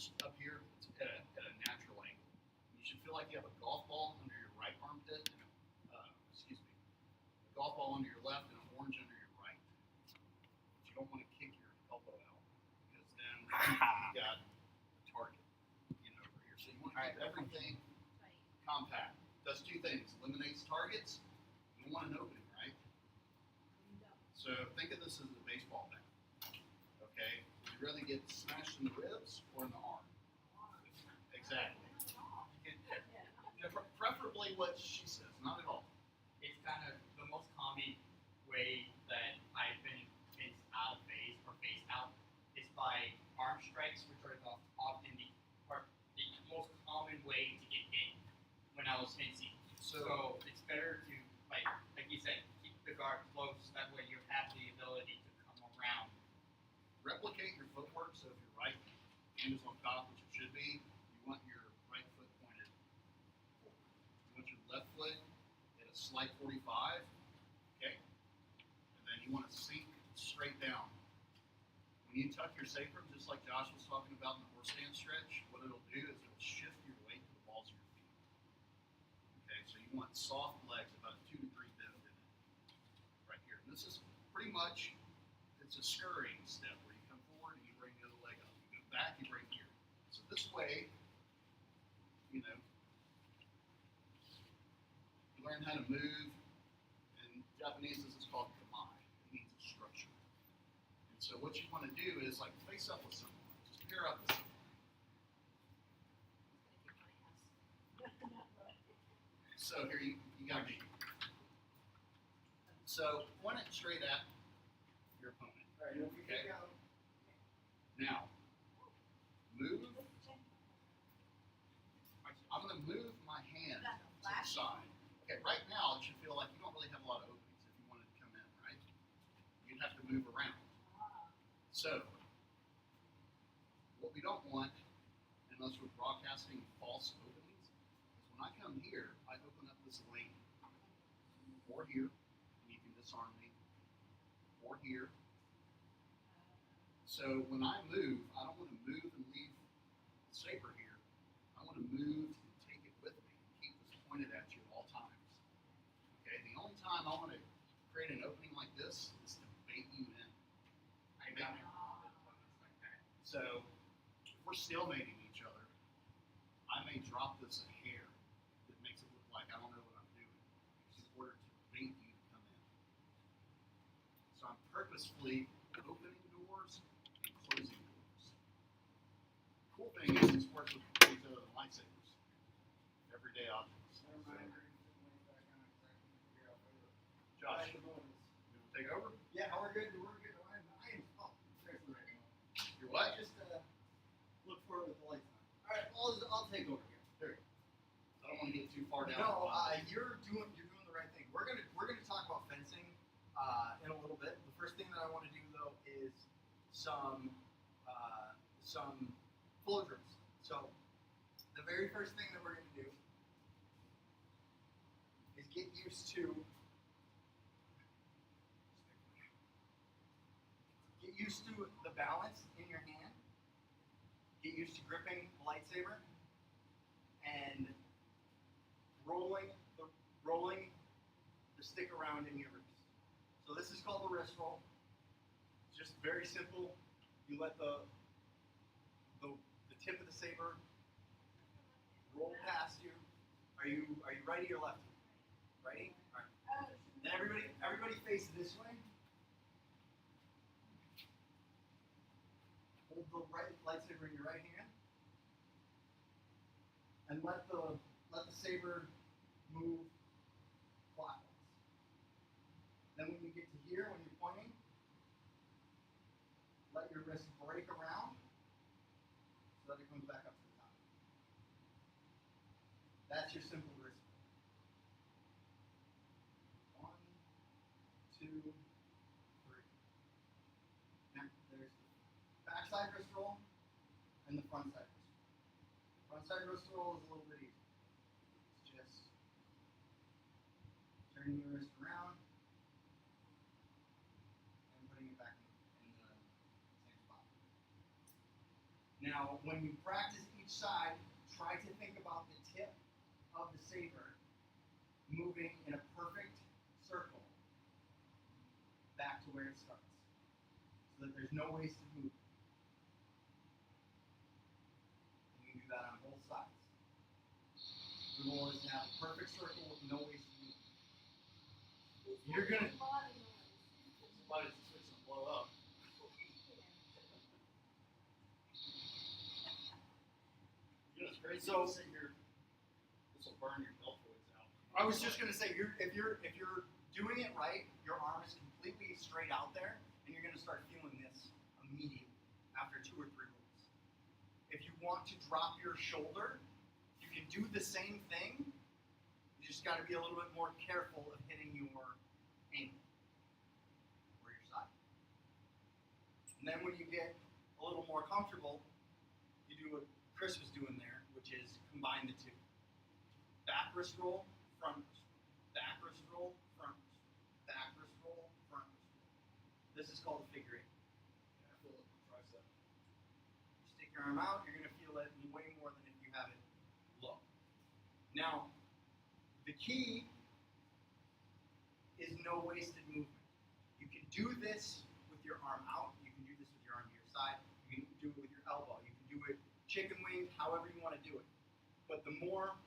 just up here. It's at a natural angle. You should feel like you have a golf ball under your right armpit, and a golf ball under your left, and an orange under your right. But you don't want to kick your elbow out because then you got a target, over here. So you want to keep everything compact. Does two things: eliminates targets. You don't want an opening, right? So think of this as a baseball bat. Okay, would you rather get smashed in the ribs or in the arm? Exactly. Preferably what she says, not at all. It's kind of the most common way that I've been faced out of phase or phased out is by arm strikes, which are often the most common way to get hit when I was fencing. So it's better to, like you said, keep the guard close. That way you have the ability to come around. Replicate your footwork. So if your right hand is on top, which it should be, you want your right foot pointed forward. You want your left foot at a slight 45, okay? And then you want to sink straight down. When you tuck your sacrum, just like Josh was talking about in the horse stance stretch, what it'll do is it'll shift your weight to the balls of your feet. Okay, so you want soft legs, about a 2-degree bend in it, right here. And this is pretty much, it's a scurrying step where you come forward and you bring the other leg up. You go back, you bring here. So this way, you learn how to move. In Japanese, this is called kamae. It means a structure. And so what you want to do is like face up with someone. Just pair up with someone. So here you got me. So point it straight at your opponent. Okay. Now, move. I'm going to move my hand to the side. Okay, right now it should feel like you don't really have a lot of openings if you wanted to come in, right? You'd have to move around. So, what we don't want, unless we're broadcasting false openings, is when I come here, I open up this lane. Or here, and you can disarm me. Or here. So when I move, I don't want to move and leave the saber here. I want to move and take it with me and keep this pointed at you at all times. Okay, the only time I want to create an opening like this is to bait you in. I got it. Like that. So if we're stalemating each other, I may drop this a hair that makes it look like I don't know what I'm doing in order to bait you to come in. So I'm purposefully opening doors and closing doors. Cool thing is this works with lightsabers, everyday objects. So, Josh, you want to take over? Yeah, we're good. We're good. I am seriously right now. You're what? Just look forward with the lights on. All right, I'll take over here. There you go. I don't want to get too far down. No, you're doing the right thing. We're gonna talk about fencing in a little bit. The first thing that I want to do though is some flow drills. So the very first thing that we're gonna do is get used to the balance in your hand. Get used to gripping the lightsaber and rolling the stick around in your wrist. So this is called the wrist roll. It's just very simple. You let the tip of the saber roll past you. Are you righty or lefty? Righty? All right. Then everybody face this way. Hold the right lightsaber in your right hand, and let the saber move clockwise. Then when you get to here, when you're pointing, let your wrist break around so that it comes back up to the top. That's your simple wrist. 1, 2, 3. Now there's the backside wrist roll and the front side wrist roll. Front side wrist roll is a little bit easier. It's just turning your wrist around and putting it back in the same spot. Now, Now, when you practice each side, try to think about the tip of the saber moving in a perfect circle back to where it starts, so that there's no wasted movement. And you can do that on both sides. The goal is to have a perfect circle with no wasted movement. You're gonna. Somebody's fixing to blow up. You know, it's crazy. So- Sit here. This will burn your deltoids out. I was just gonna say, if you're doing it right, your arm is completely straight out there, and you're gonna start feeling this immediately after 2 or 3 rolls. If you want to drop your shoulder, you can do the same thing. You just got to be a little bit more careful of hitting your ankle or your side. And then when you get a little more comfortable, you do what Chris was doing there, which is combine the two. Back wrist roll, front wrist roll. Back wrist roll, front wrist roll. Back wrist roll, front wrist roll. This is called a figure 8. Yeah, I feel it in my tricep. You stick your arm out, you're going to feel it way more than if you have it low. Now, the key is no wasted movement. You can do this with your arm out. You can do this with your arm to your side. You can do it with your elbow. You can do it chicken wing, however you want to do it. But the more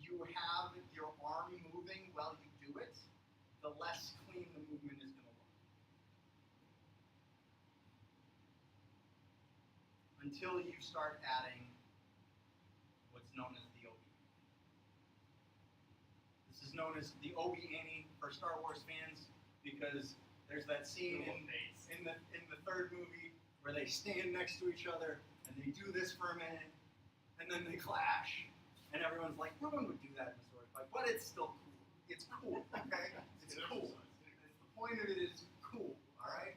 you have your arm moving while you do it, the less clean the movement is going to look. Until you start adding what's known as the OB. This is known as the OB Annie for Star Wars fans because there's that scene in the third movie where they stand next to each other and they do this for a minute and then they clash and everyone's like, no one would do that in a sword fight, but it's still cool. It's cool, okay? It's cool. The point of it is cool, all right?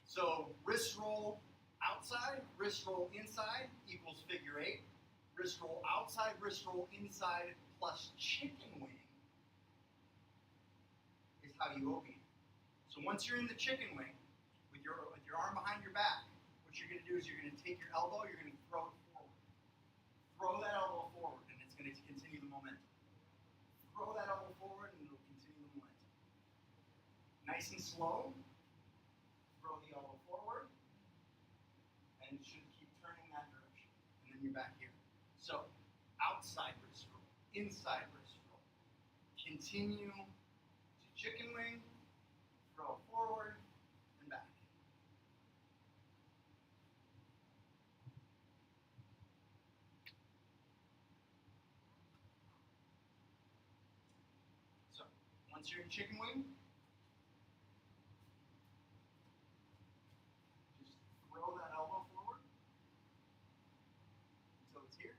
So wrist roll outside, wrist roll inside equals figure 8. Wrist roll outside, wrist roll inside plus chicken wing is how you OB. So once you're in the chicken wing with your arm behind your back, what you're going to do is you're going to take your elbow, you're going to throw it forward. Throw that elbow forward, and it's going to continue the momentum. Throw that elbow forward, and it'll continue the momentum. Nice and slow. Throw the elbow forward, and it should keep turning that direction. And then you're back here. So, outside wrist roll, inside wrist roll. Continue to chicken wing, throw forward, and back. So, once you're in chicken wing, throw that elbow forward until it's here,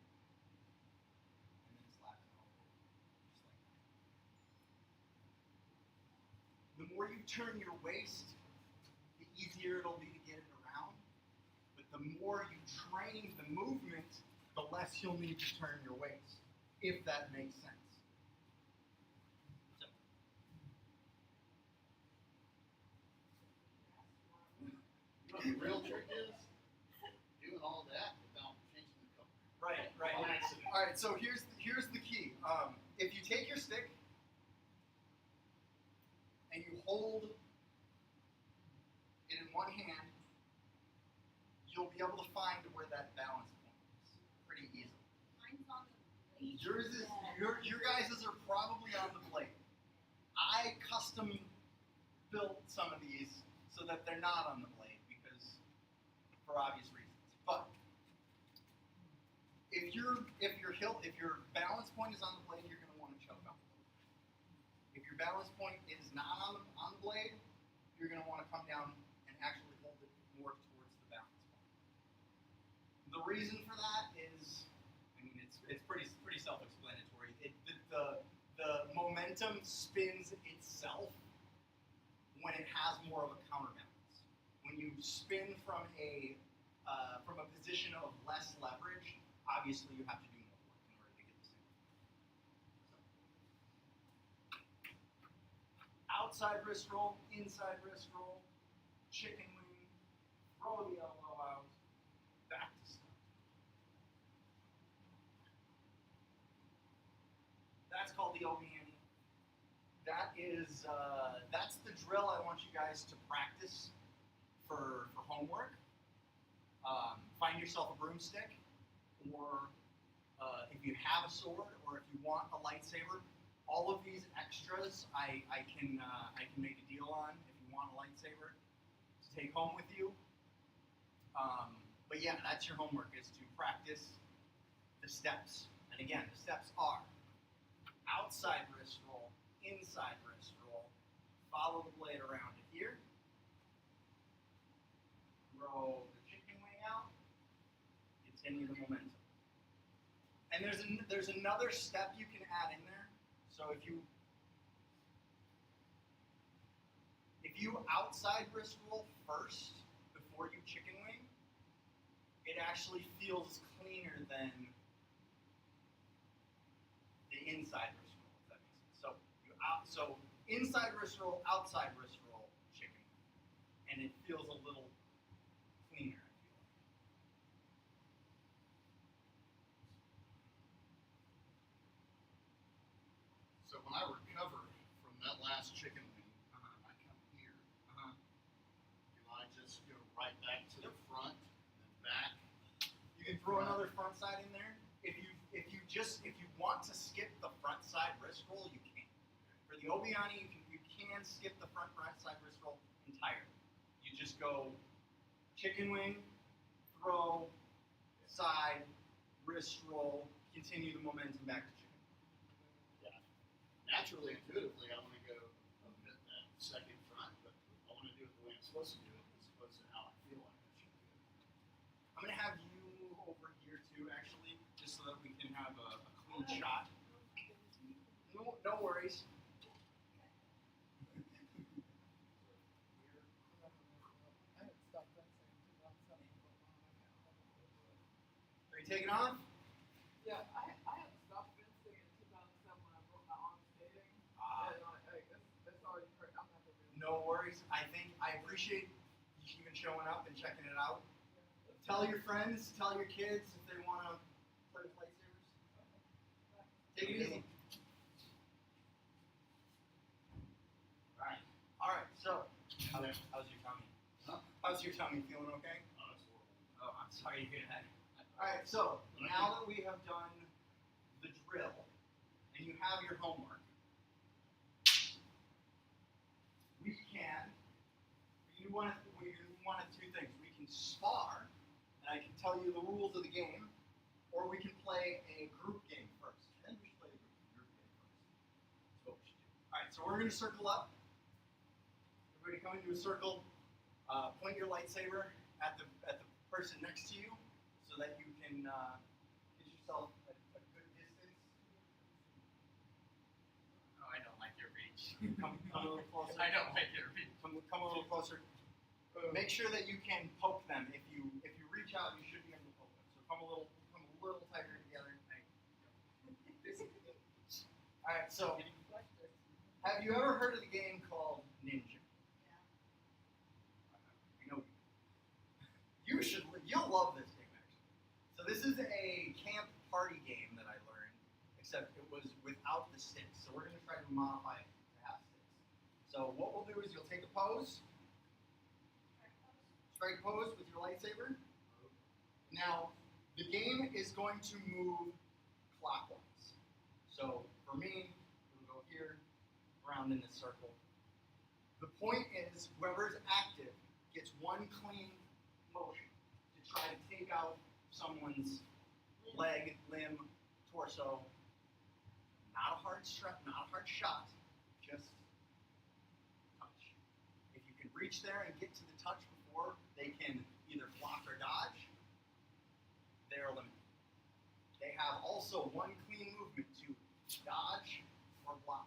and then slap it elbow forward, just like that. The more you turn your waist, the easier it'll be to get it around. But the more you train the movement, the less you'll need to turn your waist, if that makes sense. You know what the real trick is? Doing all that without changing the color. Right. On accident. All right. So here's the key. If you take your stick and you hold it in one hand, you'll be able to find where that balance point is pretty easily. Mine's on the blade. Yours is your guys's are probably on the blade. I custom built some of these so that they're not on the blade because for obvious reasons. But if your balance point is on the blade, you're going to want to choke up a little bit. If your balance point is not on the blade, you're going to want to come down and actually hold it more towards the balance point. The reason for that is, I mean, it's pretty self-explanatory. The momentum spins itself when it has more of a counterbalance. When you spin from a position of less leverage, obviously you have to do more work in order to get the same. So. outside wrist roll, inside wrist roll, chicken wing, throw the elbow out, back to start. That's called the Obiani. That's the drill I want you guys to practice for homework. Find yourself a broomstick, or if you have a sword, or if you want a lightsaber. All of these extras I can make a deal on if you want a lightsaber to take home with you. But yeah, that's your homework, is to practice the steps. And again, the steps are outside wrist roll, inside wrist roll, follow the blade around to here, throw the chicken wing out, continue the momentum. And there's another step you can add in there. So if you outside wrist roll first before you chicken wing, it actually feels cleaner than the inside wrist roll, if that makes sense. So inside wrist roll, outside wrist roll, chicken wing. And it feels a little cleaner, I feel like. So when I recover from that last chicken wing, I come here. And I just go right back to the front and then back. You can throw another front side in there. If you want to skip the front side wrist roll, you can. For the Obiani, you can skip the front side wrist roll entirely. You just go chicken wing, throw, side, wrist roll, continue the momentum back to chicken. Yeah. Naturally, intuitively, I want to go omit that second front, but I want to do it the way I'm supposed to do it, as opposed to how I feel like I should do it. I'm going to have you move over here too, actually, just so that we can have a clean shot. No worries. Are you taking off? Yeah, I had to stop fencing in 2007 when I broke my arm skating. And that's already hurt. I'm not gonna do it. No worries. I appreciate you even showing up and checking it out. Tell your friends, tell your kids if they want to play with lightsabers. Take it easy. All right. So, how's your tummy? Huh? How's your tummy? Feeling okay? Oh, that's horrible. Oh, I'm sorry to hear that. All right. So now that we have done the drill and you have your homework, we do one of two things. We can spar, and I can tell you the rules of the game, or we can play a group game first. I think we should play a group game first. That's what we should do. All right, so we're going to circle up. Everybody come into a circle. Point your lightsaber at the person next to you, so that you can get yourself a good distance. Oh, I don't like your reach. Come a little closer. I don't like your reach. Come a little closer. Make sure that you can poke them. If you reach out, you should be able to poke them. So come a little tighter together. All right. So, have you ever heard of the game called Ninja? I know you should. You'll love this game actually. So this is a camp party game that I learned, except it was without the sticks. So we're going to try to modify it to have sticks. So what we'll do is you'll take a pose. Strike pose with your lightsaber. Now, the game is going to move clockwise. So for me, we'll go here, around in this circle. The point is, whoever is active gets one clean motion to try to take out someone's leg, limb, torso. Not a hard shot, just touch. If you can reach there and get to the touch before they can either block or dodge, they're eliminated. They have also one clean movement to dodge or block.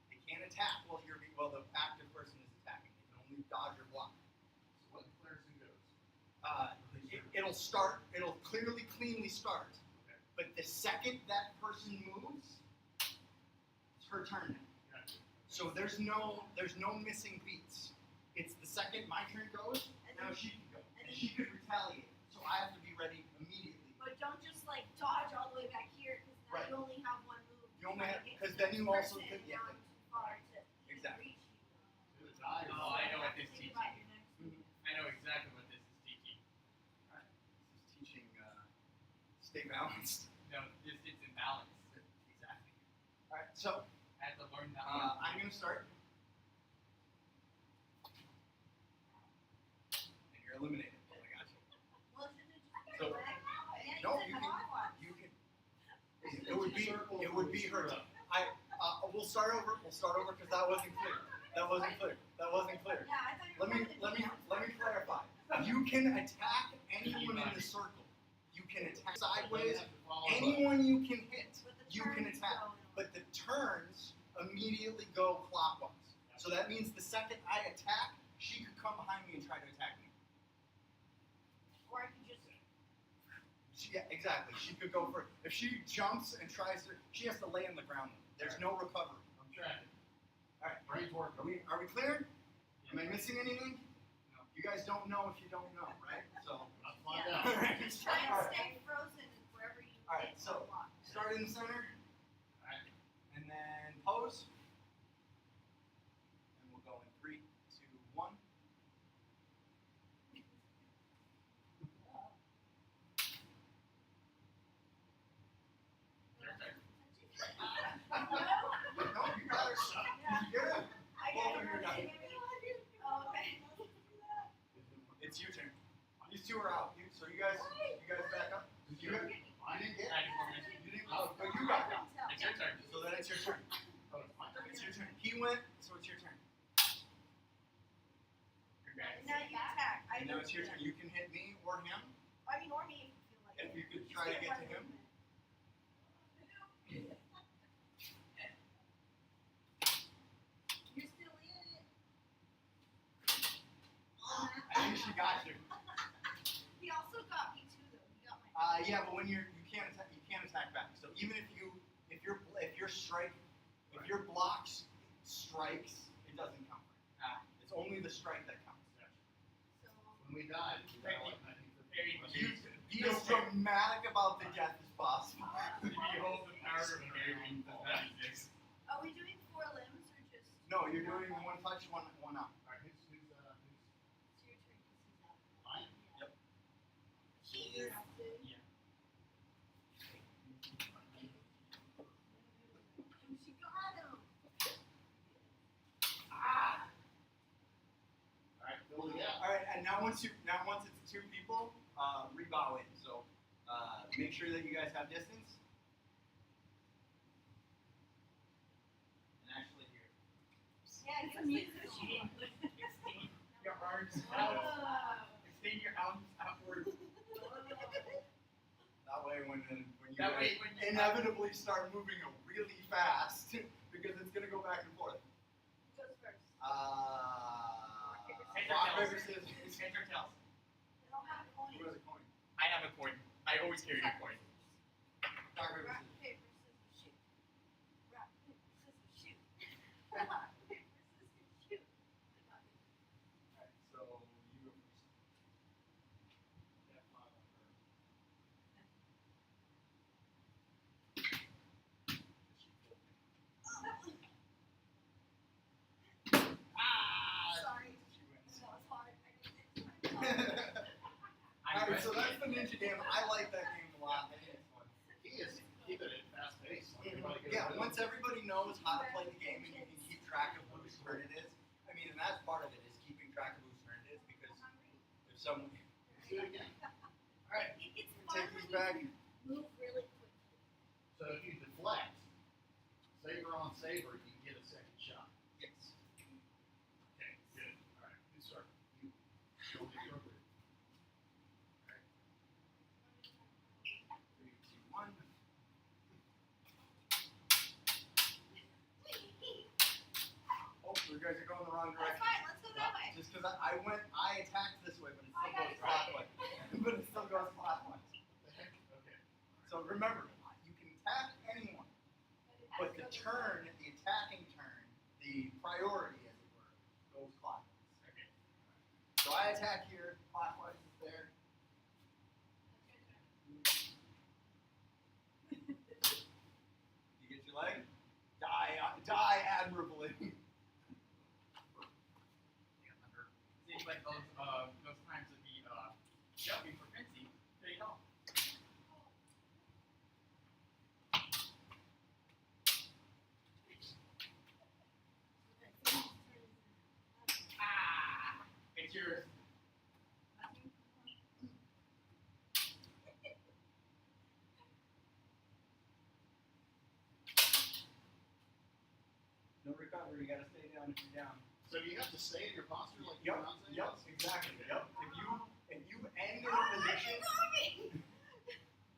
They can't attack while the active person is attacking. They can only dodge or block. So what declares who goes? It'll cleanly start. Okay. But the second that person moves, it's her turn now. Gotcha. So there's no missing beats. It's the second my turn goes, now she can go. And she could retaliate. So I have to be ready immediately. But don't just like dodge all the way back here because now Right. you only have one move. You only have, to get because to then this you also person, could, and yeah. now I'm too far to Exactly. reach you. To the tie. Oh, I know what this Think teaches. about your next move. I know exactly what this is teaching. Alright. This is teaching stay balanced. No, this it's imbalance. Exactly. Alright, so I had to learn that I'm gonna start. And you're eliminated. Oh, I got you. Well, shouldn't it just So- go away? Yeah, No, said you the can. hot one. You can. It would be her. We'll start over. We'll start over because that wasn't clear. That wasn't clear. That wasn't clear. Yeah, I thought you were Let me clarify. You can attack anyone in the circle. You can attack sideways. Anyone you can hit, But the you can turns attack. go in But the turns immediately go clockwise. So that means the second I attack, she could come behind me and try to attack me. Or I could just. Yeah, exactly. She could go for. If she jumps and tries to, she has to lay on the ground. There's no recovery. I'm tracking. All right. Brain's working. Are we clear? Am I Yeah. missing anything? No. You guys don't know if you don't know, right? So. I'll find Yeah. out. All right. Try and stay frozen wherever you All right, hit so- a lot. Start in the center, Alright. and then pose. And we'll go in 3, 2, 1. Your turn. No, you got her. Good. I Both got of you are it. done. Oh, okay. It's your turn. These two are out. So you guys back up. You got. I didn't get it. 94 minutes. You didn't. Oh, but you got it. It's your turn. So then it's your turn. Oh, it's my turn. It's your turn. He went, so it's your turn. Congrats. Now you attack. And now it's your turn. You can hit me or him. I mean, or me if you feel like If it. you could Just try to get one to him. movement. You're still in it. I think she got you. He also got me too, though. He got my. Yeah, but when you can't attack back. So even if your blocks strikes, it doesn't count. It's only the strike that counts. So. When we died, we died like 1950. You be as dramatic about the death as possible. Behold the power of hearing does not exist. Are we doing 4 limbs or just? No, you're doing one touch, one up. Alright, who's It's your turn because he's out. mine? Yep. Jesus. Yeah. She got him. Alright, fill the gap. All right, and now once it's 2 people, rebow in. So make sure that you guys have distance. And actually here. Yeah, it's a music machine. Extend your arms out. Extend your arms outward. That way, when you That way, guys when you inevitably start moving really fast, because it's gonna go back and forth. Who goes first? Rock, paper, scissors. Heads or tails? I don't have a coin. Who has a coin? I have a coin. I always carry a coin. Rock, paper, Rock, scissors. paper, scissors, shoot. Rock, paper, scissors, shoot. Rock, paper, scissors, shoot. I got it. Alright, so you go first. Gap 5 on her. Sorry. She wins. That was hard. I didn't get Alright, so that's the ninja game. I like that game a lot. I think it's fun. He is keeping it fast paced. Yeah, once everybody knows how to play the game and you can keep track of whose turn it is. I mean, and that's part of it is keeping track of whose turn it is because if someone. Do it again. Alright, It's take fun these when back. you move really quickly. So if you deflect, Saber on Saber, you get a second shot. Yes. Okay, good. Alright, who's starting? You. Show me the appropriate. Alright. 3, 2, 1. Oh, you guys are going the wrong That's direction. fine. Let's go that way. Just because I attacked this way, but it I still got goes it. clockwise. But it still goes clockwise. Okay. So remember, you can attack anyone, but the turn, the attacking turn, the the priority, as it were, goes clockwise. Okay. So I attack here, clockwise is there. You get your leg? Die admirably. Seems like those times of the jumping for fencing paid off. Ah, it's yours. No recovery, you gotta stay down if you're down. So do you have to stay in your posture like you're Yep, not saying? yep, exactly. Yep. If you end in a position,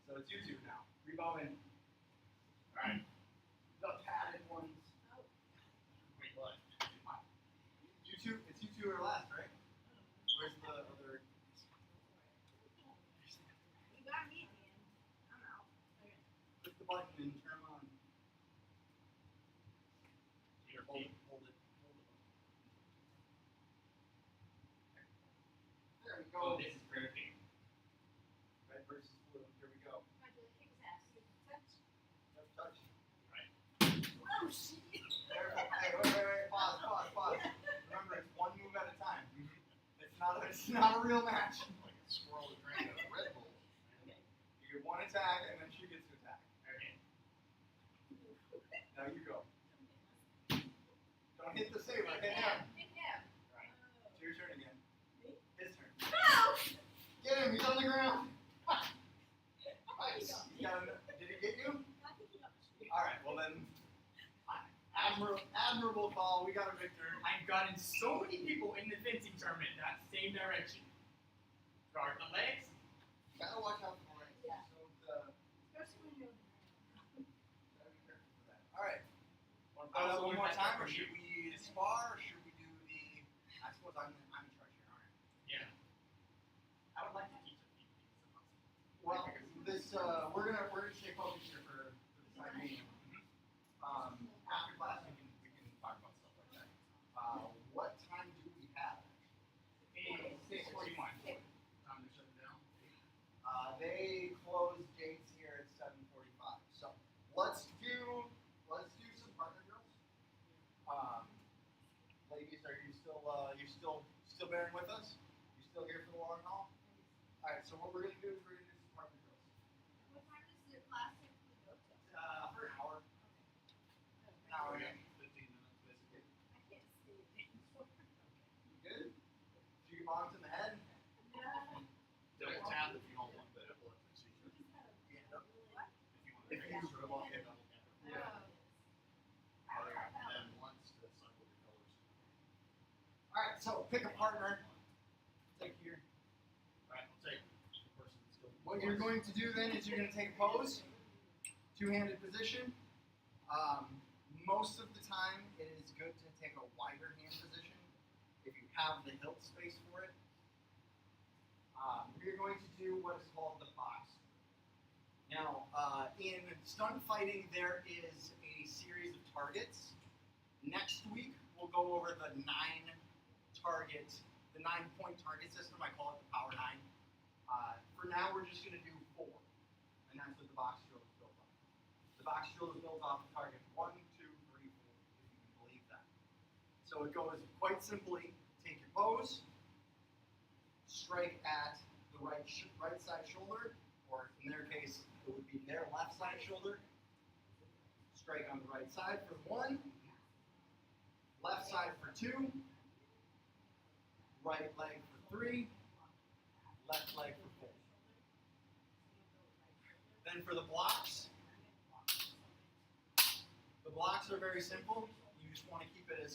so it's you two now. Rebound in. Alright. The padded ones. Wait, what? You two, it's you two are last, right? Where's the other? You got me at the end. I'm out. Okay. Click the button and turn on. Your Hold feet. it, hold it, hold it. There we Oh, go. this is perfect. Red versus blue. Here we go. I do kick his ass. Touch. Touch. Oh shit. Careful. Hey, wait. Pause. Remember, it's one move at a time. It's not a real match. Like a squirrel that drank a Red Bull. You get one attack, and then she gets to attack. Okay. Now you go. Don't hit the saber. Hit him. Hit him. Right. It's your turn again. Me? His turn. No! Get him. He's on the ground. Nice. Did he get you? I think he got me. All right. Well then, admirable call. We got a victor. I've gotten so many people in the fencing tournament that same direction. Guard the legs. Gotta watch out for the legs. Yeah. Don't Especially when you're on the gotta be careful for that. All right. Want to Also, put up one more that's time, or for should we spar, or should we do the? I suppose I'm in charge here, aren't I? Yeah. I would like to teach a few things about Well, this we're gonna stay focused here for the time being. After class we can talk about stuff like that. What time do we have? It's 6:41. Time to shut it down. They close gates here at 7:45. So let's do some partner drills. Ladies, are you still bearing with us? You still here for the long haul? All right. So what we're gonna do is we're gonna do some partner drills. What time does the class typically go till? For an hour. An hour. We Yeah. got 15 minutes basically. I can't see it. You good? Did you get bombs in the head? Double tap if you don't want the epileptic seizure. Yeah. What? If you want If you to double tap. Yeah. And once to cycle the colors. All right. So pick a partner. Take here. Alright, I'll take the person that's still. What you're going to do then is you're going to take a pose, two-handed position. Most of the time, it is good to take a wider hand position if you have the hilt space for it. We're going to do what is called the box. Now, in stunt fighting, there is a series of targets. Next week, we'll go over the 9-point target system. I call it the Power 9. For now, we're just going to do 4, and that's what the box drill is built on. The box drill is built off of target 1, 2, 3, 4, if you can believe that. So it goes quite simply: take your pose, strike at the right side shoulder, or in their case, it would be their left side shoulder. Strike on the right side for 1, left side for 2, right leg for 3, left leg for 4. Then for the blocks are very simple. You just want to keep it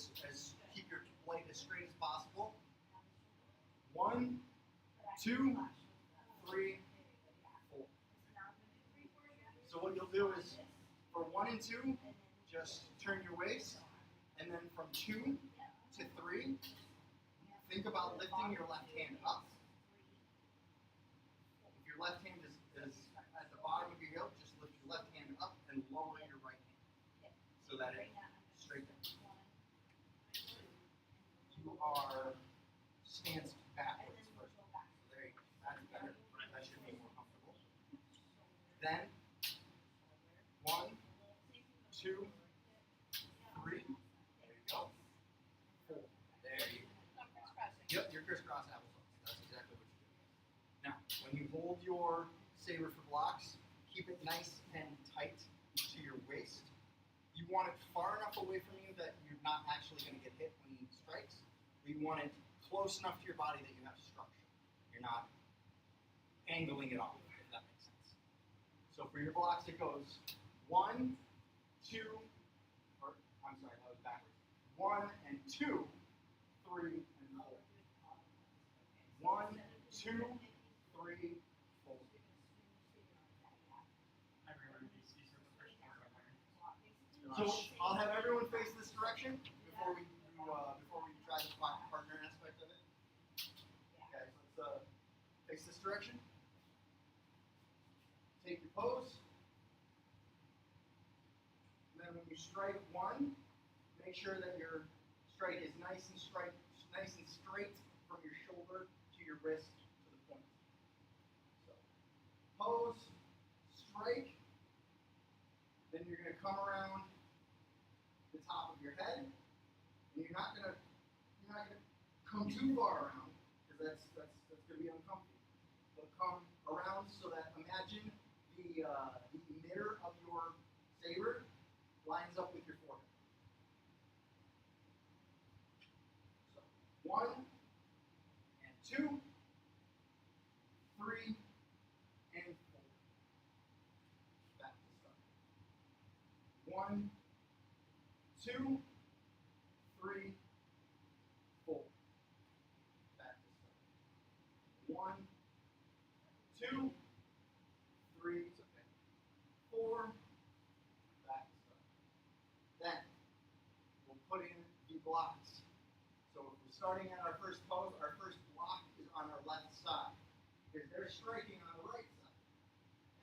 keep your blade as straight as possible. 1, 2, 3, 4. So what you'll do is for 1 and 2, just turn your waist, and then from 2 to 3, think about lifting your left hand up. If your left hand is at the bottom of your yoke, just lift your left hand up and lower your right hand so that it straightens. are stance backwards first. There you go. That's better. That should be more comfortable. Then 1, 2, 3. There you go. 4. There you go. Yep, you're crisscross applesauce. That's exactly what you do. Now, when you hold your saber for blocks, keep it nice and tight to your waist. You want it far enough away from you that you're not actually going to get hit when he strikes. But you want it close enough to your body that you have structure. You're not angling it off, if that makes sense. So for your blocks, it goes 1, 2, or I'm sorry, that was backwards. 1 and 2, 3 and 4. 1, 2, 3, 4. I remember these are the first ones I learned. So I'll have everyone face this direction before we try the partner aspect of it. Okay, so let's face this direction. Take your pose. And then when you strike 1, make sure that your strike is nice and straight from your shoulder to your wrist to the point. So pose, strike. Then you're going to come around the top of your head, and you're not gonna come too far around because that's gonna be uncomfortable. But come around so that imagine the emitter of your saber lines up with your forehead. So 1 and 2, 3 and 4. Back to start. 1, 2, 3, 4. Back to start. 1, 2, 3, 4. Back to start. Then we'll put in the blocks. So if we're starting at our first pose, our first block is on our left side because they're striking on the right side.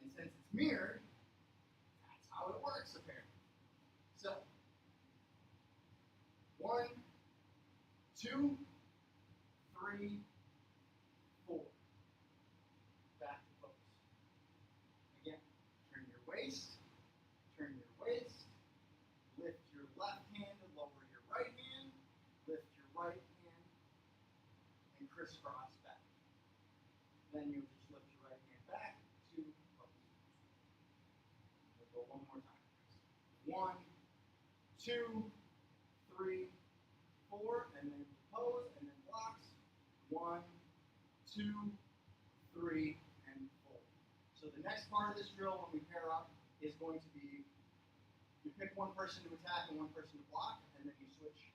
And since it's mirrored, that's how it works apparently. So 1, 2, 3, 4. Back to pose. Again, turn your waist, lift your left hand and lower your right hand, lift your right hand and crisscross back. Then you'll just lift your right hand back to pose. We'll go one more time. 1, 2, 3, 4, and then pose, and then blocks. 1, 2, 3, and 4. So the next part of this drill when we pair up is going to be you pick one person to attack and one person to block, and then you switch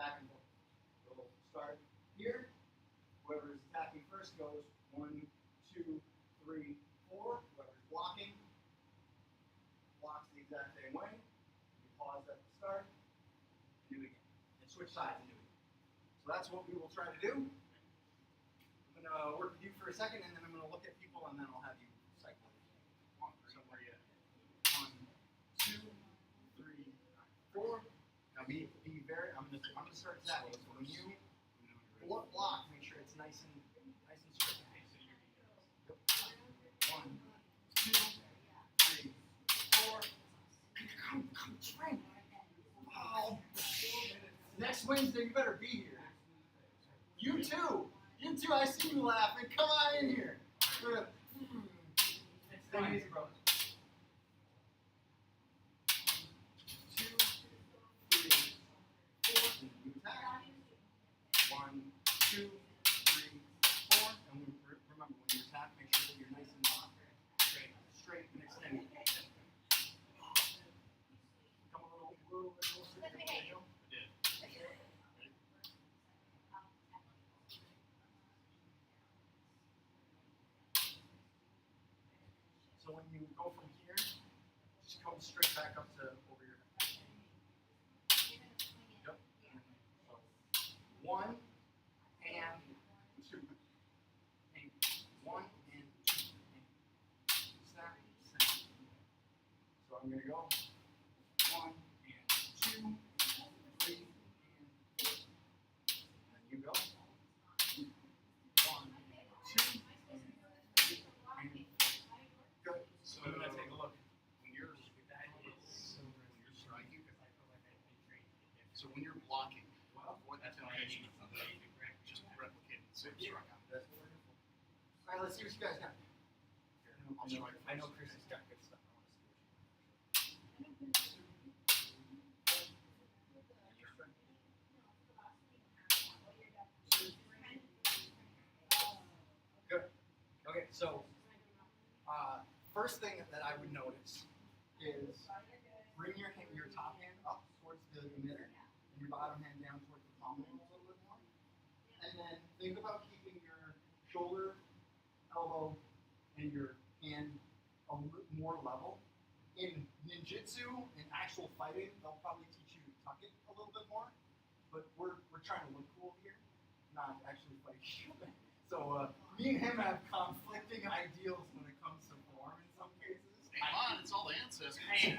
back and forth. We'll start here. Whoever is attacking first goes 1, 2, 3, 4. Whoever's blocking blocks the exact same way. You pause at the start, and do it again. And switch sides and do it again. So that's what we will try to do. I'm going to work with you for a second, and then I'm going to look at people, and then I'll have you cycle. 1, 2, 3, 4. Now be very. I'm gonna start attacking. So when you block, make sure it's nice and straight. Yep. 1, 2, 3, 4. Come, train. Wow. Next Wednesday, you better be here. You too. I see you laughing. Come on in here. Stay easy, bro. 2, 3, 4, and you attack. 1, 2, 3, 4, and remember when you attack, make sure that you're nice and straight and extended. Come a little closer. There you go. So when you go from here, just come straight back up to over your head. Yep. So 1 and 2. And 1 and 2. And snap. So I'm going to go 1 and 2, 3 and 4. And exact So I location need of somebody to correct me. just replicating the same strike out. That's wonderful. All right, let's see what you guys got. I'll strike I know first. Chris has got good stuff. I want to see what you got. Good. Okay, so first thing that I would notice is bring your top hand up towards the emitter and your bottom hand down towards the palm a little bit more. And then think about keeping your shoulder, elbow, and your hand a little more level. In ninjutsu and actual fighting, they'll probably teach you to tuck it a little bit more. But we're trying to look cool here, not actually fight human. So me and him have conflicting ideals when it comes to form in some cases. Come on, it's all the ancestors. Hey.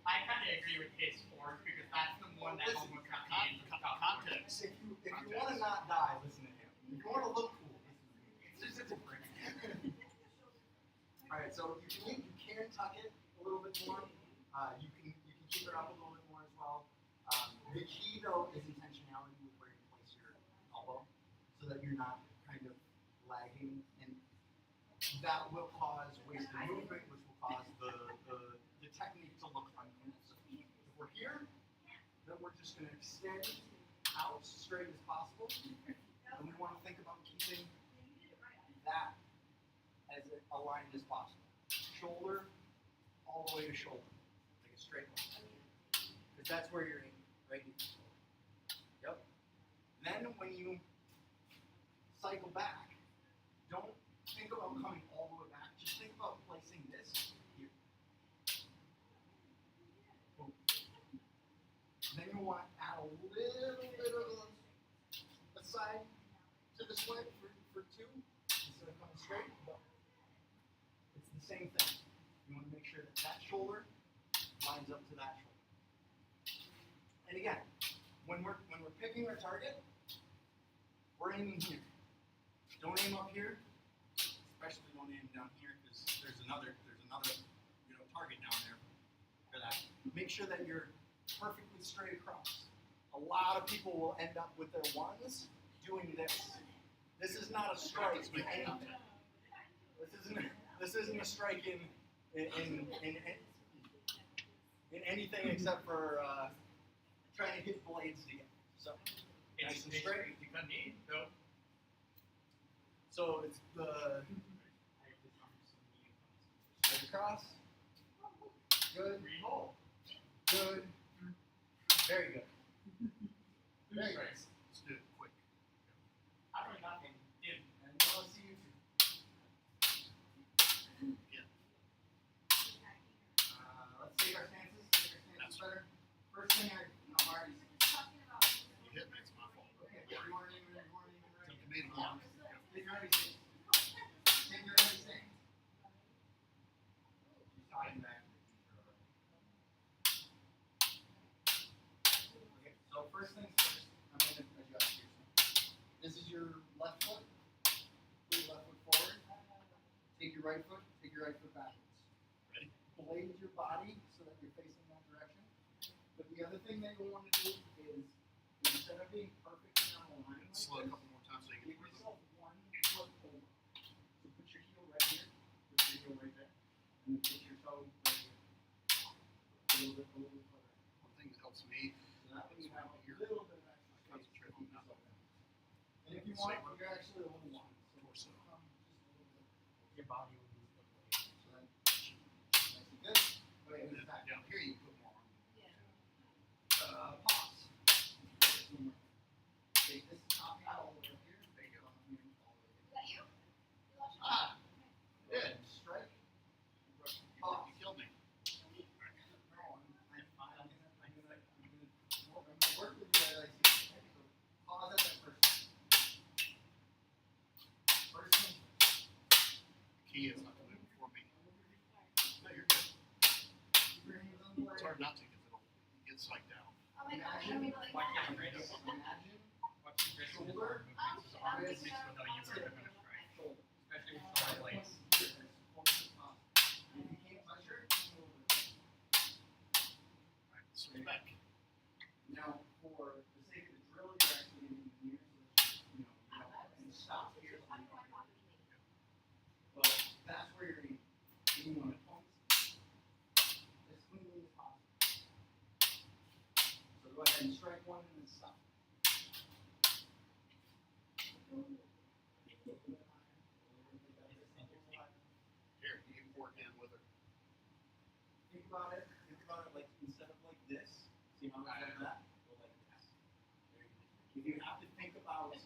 I kind of agree with his form because that's the one that almost got me into tough form. Context. If you want to not die, listen to him. If you want to look cool, listen to me. It's just a difference. All right, so you can tuck it a little bit more. You can keep it up a little bit more as well. The key though is intentionality with where you place your elbow, so that you're not kind of lagging, and that will cause wasted movement, which will cause the technique to look unconvincing. If we're here, then we're just going to extend out straight as possible, and we want to think about keeping that as aligned as possible. Shoulder all the way to shoulder, like a straight line, because that's where you're aiming, right here. Yep. Then when you cycle back, don't think about coming all the way back. Just think about placing this here. Boom. Then you want to add a little bit of a side to the swing for two instead of coming straight. But it's the same thing. You want to make sure that shoulder lines up to that shoulder. And again, when we're picking our target, we're aiming here. Don't aim up here, especially don't aim down here because there's another target down there for that. Make sure that you're perfectly straight across. A lot of people will end up with their ones doing this. This is not a strike in anything. This isn't a strike in anything except for trying to hit blades together. So nice and straight. You cut me, no. So it's the straight across. Good. Reroll. Good. Very good. Very good. Let's do it quick. I don't know nothing. And now let's see you two. Yeah. Let's take our chances. That's better. First thing Marty. You hit me, it's my fault. Okay, you weren't even ready. Took me to long. Take your heavy stance. Take your heavy stance. She's talking back. Okay, so first things first, I'm going to adjust here. This is your left foot. Put your left foot forward. Take your right foot backwards. Ready? Blade your body so that you're facing that direction. But the other thing that you want to do is, instead of being perfectly on the line like Slow a this, couple more times so you give get rhythm. yourself one foot over. So put your heel right here, put your heel right there, and then put your toe right here. A little bit further. One thing that helps me, So that way you have a Here. little bit of extra I space concentrate to keep on that. yourself in. And if you want, Saber. you're actually a little one. So More so. just a little bit. Your body will move the blade. So then, nice and good. Go ahead And and then back. down here you put more arm. Pause. Take this top hand all the way up here. Take it on the hand all the way here. Ah! Good. Strike. You Pause. killed me. No, I'm gonna work with you as I see. So pause at that first. First thing. The key is not to move before me. No, you're good. Keep your hands on the It's leg. hard not to because it gets psyched out. Imagine, Why can't you raise it? imagine Watch your wrist shoulder, movements. So obvious makes me know you were going to strike. shoulder. Especially with strong blades. Here, as close as possible. If you can't measure, come over. Alright, swing back. Now, for the sake of the drill, you're strike one and then stop. Here, you can fork in with her. Think about it. Think about it like instead of like this. See how it's like that? Go like this. If you have to think about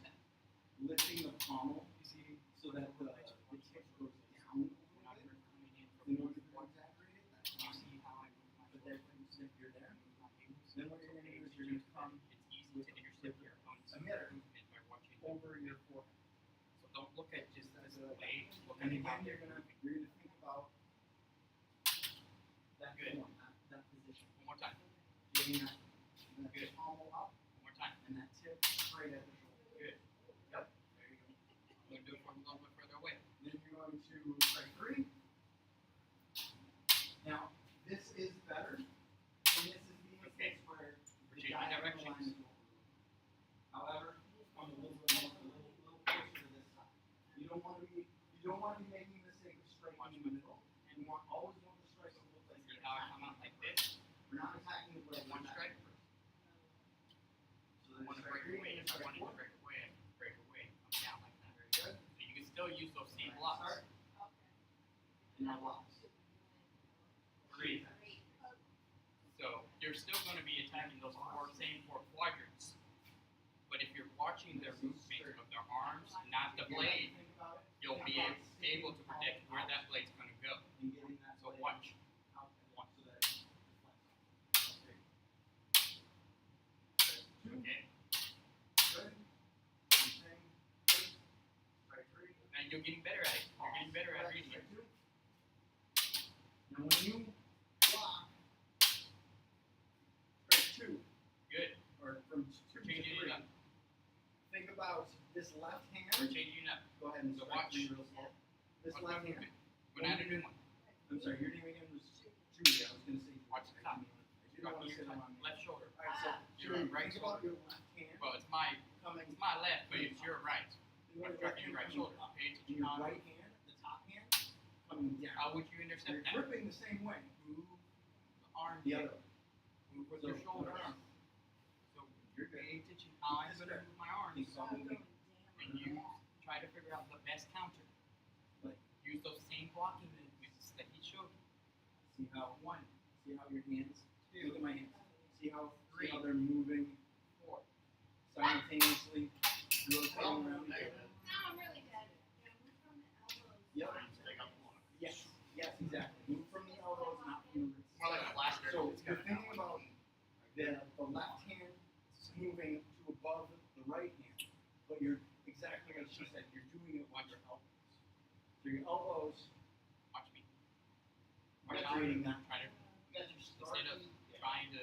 lifting the pommel, you see, so that the tip goes down a little bit. You know, you're more exaggerated. That's fine. But then if you're there, then what you're going to do is you're going to come with your emitter over your forehead. So don't look at just this blade. Look And at again, it. you're gonna think about that Good. form, that position. One more time. Getting that Good. pommel up One more time. and that tip straight at the shoulder. Good. Yep. There you go. I'm going to do it from a little bit further away. Then you're going to strike 3. Now, this is better, and this is the instance where the changing diagonal line directions. is over. However, come a little bit more, a little closer to this side. You don't want to be making the mistake of striking in the middle. And you always want the strikes to look like See you're how I come out like this? We're not attacking the blade. One strike. So I want to break away. If I wanted to break away, I can break away. Come down like that. Very good. So you can still use those same blocks. Start. And now blocks. 3. So you're still going to be attacking those same four quadrants. But if you're watching their movement of their arms, not the blade, you'll be able to predict where that blade's going to go. And getting that So blade watch. out and watch so that it deflects. Two. Okay? Good. Same thing. Good. Strike 3. And you're getting better at it. You're getting better at reading it. Strike 2. Now when you block, strike 2, Good. or from 2 to Changing 3, it up. think about this left We're hand. changing it up. Go ahead and So strike watch. 3 real slow. This Watch left my hand. movement. We're not a new one. I'm sorry, your name again was Judy. I was going to say Judy. Watch the top. I didn't Drop want to your say the wrong name. left shoulder. Alright, so Your Judy, right think about shoulder. your left hand Well, it's coming. my left, but it's your right. You want I'm your dropping your right hand shoulder. coming up. Pay And attention your how right hand, the top hand, coming down. how would you You're intercept that? gripping the same way. Move the arm. The other. Move with So, your shoulder. arm. So You're good. pay attention how I'm going to move my arms. Think about moving. And you try to figure out the best counter. Like, Use those same blocking movements that he showed you. see how your hands. Look at my hands. See how 3, they're moving 4. simultaneously, rotating around each other. Now I'm really dead. Yeah, move from the elbows. Yep. Take up one. Yes. Yes, exactly. Move from the elbows, not from the wrists. More like a blaster. So you're thinking about the left hand moving to above the right hand, but you're exactly like she said. You're doing it with your elbows. So your elbows Watch me. are Watch how creating that. Try to, You guys are instead of starting. trying to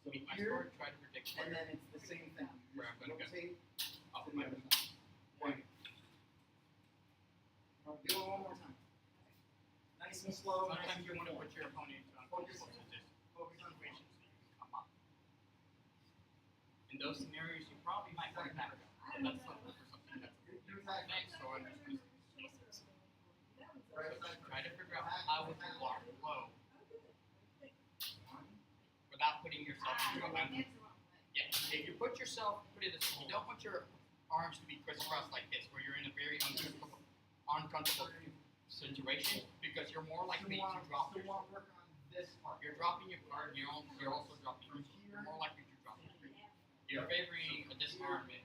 So meet my here, sword, try to predict and where. then it's the same thing. You Where I'm just gonna go. rotate Up to the my other side. Point. Do it one more time. Nice and slow. Nice Sometimes and you want to uniform. put your opponent into uncomfortable position. Focus on Situation so you can come up. In those scenarios, you probably might want to back up. But that's something for something that's Do exactly. next. So I'm just going to Right so side. try to figure out how would you block low One. without putting yourself into Ah, a that's the wrong way. Yeah, if you put yourself, put it this way, you don't want your arms to be crisscrossed like this, where you're in a very uncomfortable situation, because you're more likely to drop Still your. want to work on this part. You're dropping your card, you're also dropping your. You're more likely to drop your. You're favoring a disarmament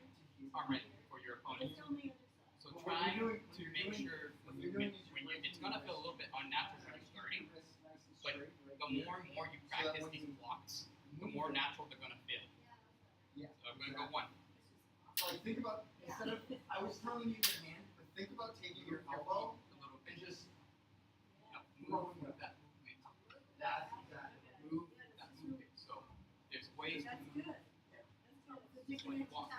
for your opponent. So But what try you're doing- to what make you're doing- sure what the you're doing movement, is when you're it's gonna feel a little bit unnatural when you're starting, but the more and more you practice these blocks, the more natural they're gonna feel. Yeah. So I'm gonna go 1. Like think about instead of I was telling you your hand, but think about taking your elbow a little and bit. just Move that movement. that's exactly. Move that movement. So there's ways to That's move. good. That's good. Just like one.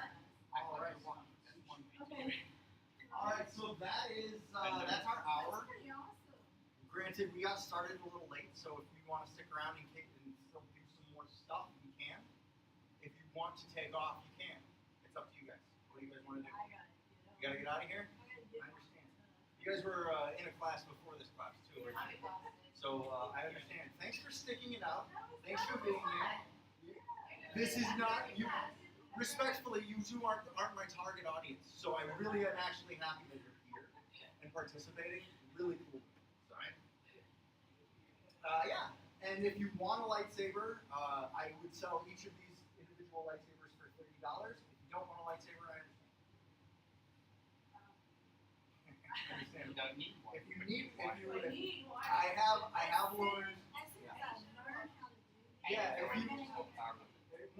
All right. That's one way to do Okay. it. All right, so that's our hour. That's pretty awesome. Granted, we got started a little late, so if you want to stick around and still do some more stuff, we can. If you want to take off, you can. It's up to you guys. What do you guys want to do? I got it. You gotta get out of here. I gotta I get understand. You guys were in a class before this class too, right? So I understand. Thanks for sticking it out. Thanks for being here. This is not you. Respectfully, you two aren't my target audience. So I really am actually happy that you're here and participating. Really cool. Sorry. Yeah. And if you want a lightsaber, I would sell each of these individual lightsabers for $30. If you don't want a lightsaber, I understand. You don't need one. If you need, I need one. I have learned. As soon as I learn how to do it, Yeah, if I'm you- gonna get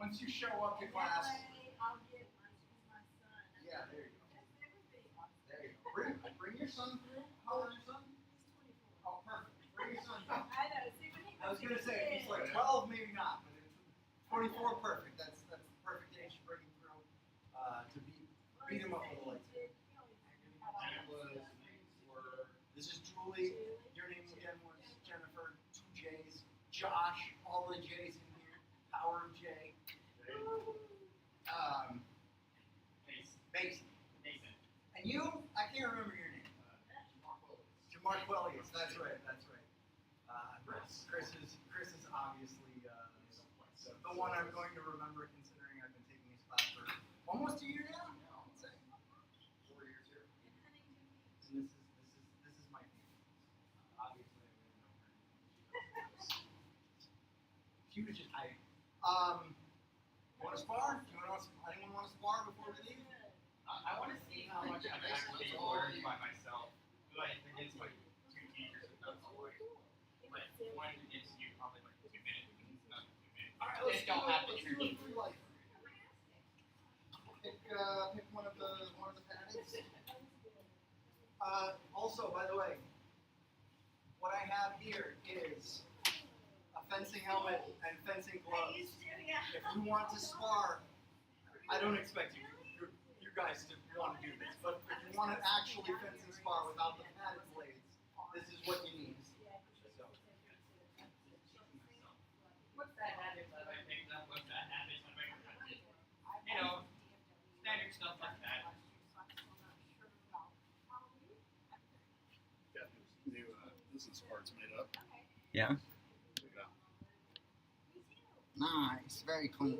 Once you show up to that class, way I'll get my son. yeah, there you go. That's everything. There you go. Bring your son. How old is your son? He's 24. Oh, perfect. Bring your son. I know. See, when he I was was gonna a say he's kid- like 12, maybe not, but it's 24, perfect. That's the perfect age to bring him through to beat him up with a lightsaber. This is Julie. Your name again was Jennifer. 2 J's. Josh. All the J's in here. Power of J. Mason. Mason. And you? I can't remember your name. Jamar Quellius. That's right. Chris is obviously the one I'm going to remember, considering I've been taking his class for almost a year now. I'd say. 4 years here. And this is my family. Obviously, I really know her. She was just hiding. Want to spar? Anyone want to spar before we leave? I want to see how much I've actually learned by myself. Like against my 2 teachers, if that's all right. Like one against you, probably like 2 minutes, and not 2 minutes. Let's They don't have to let's do introduce. it through life. Pick one of the paddings. Also, by the way, what I have here is a fencing helmet and fencing gloves. If you want to spar, I don't expect you guys to want to do this, but if you want to actually fence and spar without the padded blades, this is what you need. So, What's that habit that I picked up? What's that habit that I picked up? You know, standard stuff like that. Got new business cards made up. yeah. Yeah. Nice, very clean.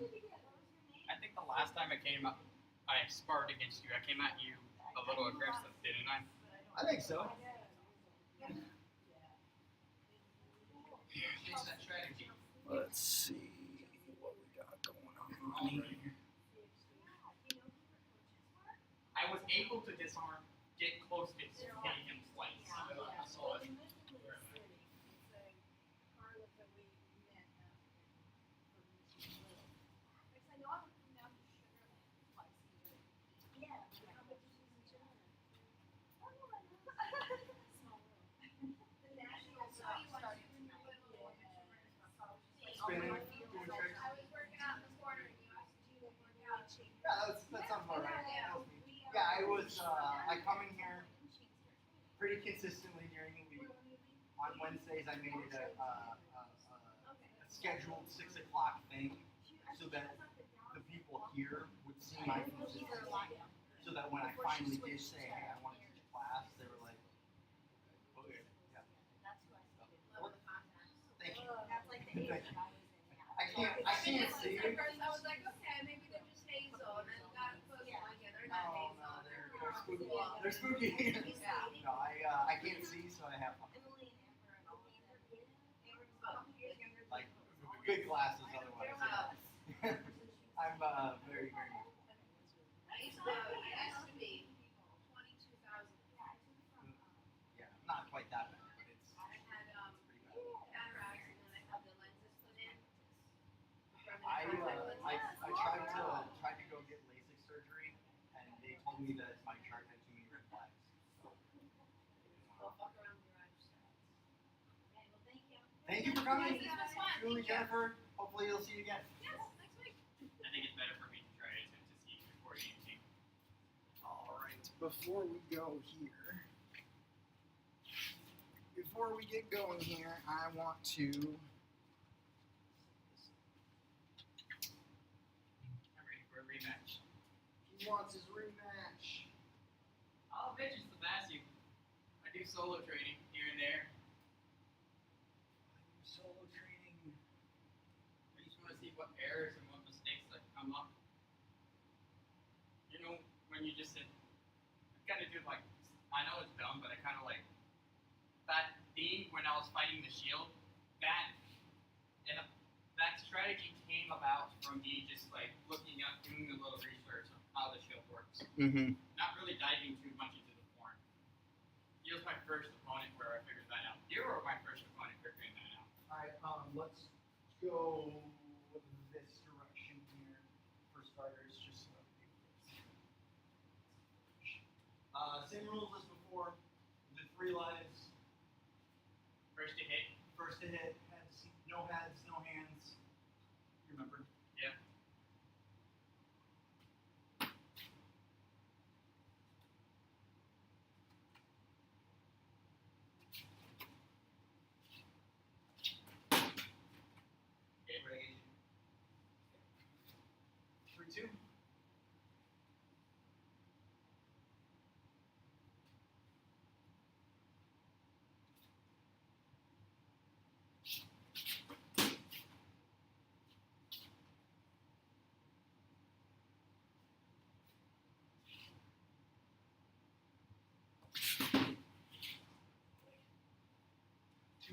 I think the last time I sparred against you, I came at you a little aggressive, didn't I? I think so. Change that strategy. Let's see what we got going on here. I was able to disarm, get close to hitting him twice. I saw it. Spinning, doing tricks. Yeah, that sounds about right. Yeah, I come in here pretty consistently during the week. On Wednesdays, I made it a scheduled 6 o'clock thing so that the people here would see my consistency. So that when I finally did say, hey, I want to teach class, they were like, okay, yeah. Thank you. Thank you. I can't see At it. first I was like, okay, maybe they're just hazel, and then got close to like, yeah, they're not No, hazel. they're spooky. They're spooky. Yeah. No, I can't see, so I have fun. Like big glasses, otherwise. Yeah. I'm very, very. It used to be 22,000. Yeah, not quite that bad, but it's I had pretty bad. cataracts, and then I had the lenses put in. I tried to go get LASIK surgery, and they told me that my chart had too many red flags. So, Well, fuck around with your eyes. thank you for coming, This was fun. Julie, Thank you. Jennifer. Hopefully, you'll see you again. Yes, next week. I think it's better for me to try it than to see before you think. All right, before we go here, before we get going here, I want to. I'm ready for a rematch. He wants his rematch. I'll bet you Sebastian. I do solo training here and there. Solo training. I just want to see what errors and what mistakes come up. You know, when you just sit, I kind of do like, I know it's dumb, but I kind of like that theme when I was fighting the shield. That strategy came about from me just like looking up, doing a little research on how the shield works. Mm-hmm. Not really diving too much into the form. He was my first opponent where I figured that out. You were my first opponent figuring that out. Alright, let's go this direction here for starters, just so same rules as before. The 3 lives. First to hit. First to hit, no heads, no hands. You remember? Yeah. Okay, What I gave you? 3-2.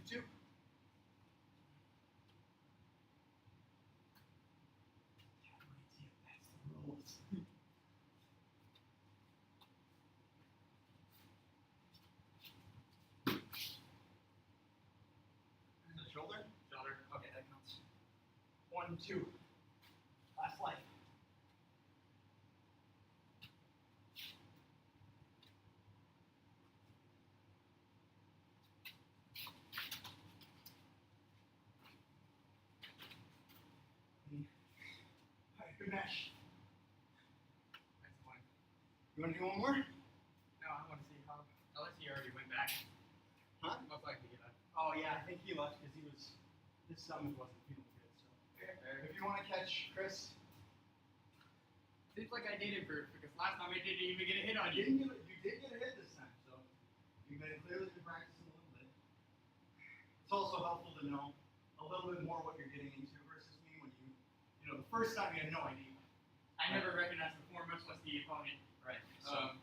Two. That's the rules. The shoulder? Shoulder. Okay, that counts. 1, 2. Last life. Alright, good match. That's one. You want to do one more? No, I want to see how. Unless he already went back. Huh? Most likely he left. Oh yeah, I think he left because his stomach wasn't feeling good. So if you want to catch Chris, Seems like I did improve because last time I didn't even get a hit on you you. did get a hit this time. So you've been clearly been practicing a little bit. It's also helpful to know a little bit more what you're getting into versus me when you know, the first time you had no idea. I never recognized the form, much less the opponent. Right. So Um,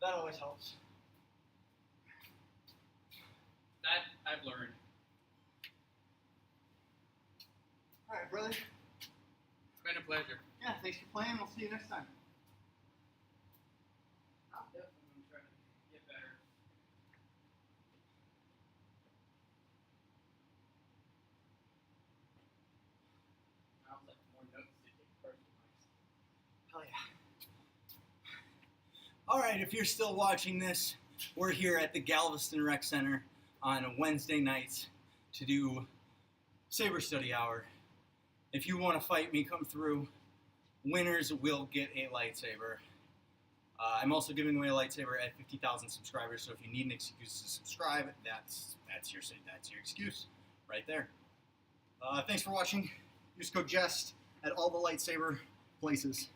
that always helps. that I've learned. All right, brother. It's been a pleasure. Yeah, thanks for playing. We'll see you next time. I'm definitely going to try to get better. I was like more notes to take personalized. Hell yeah. All right, if you're still watching this, we're here at the Galveston Rec Center on Wednesday nights to do Saber Study Hour. If you want to fight me, come through. Winners will get a lightsaber. I'm also giving away a lightsaber at 50,000 subscribers, so if you need an excuse to subscribe, that's your excuse right there. Thanks for watching. Use code JEST at all the lightsaber places.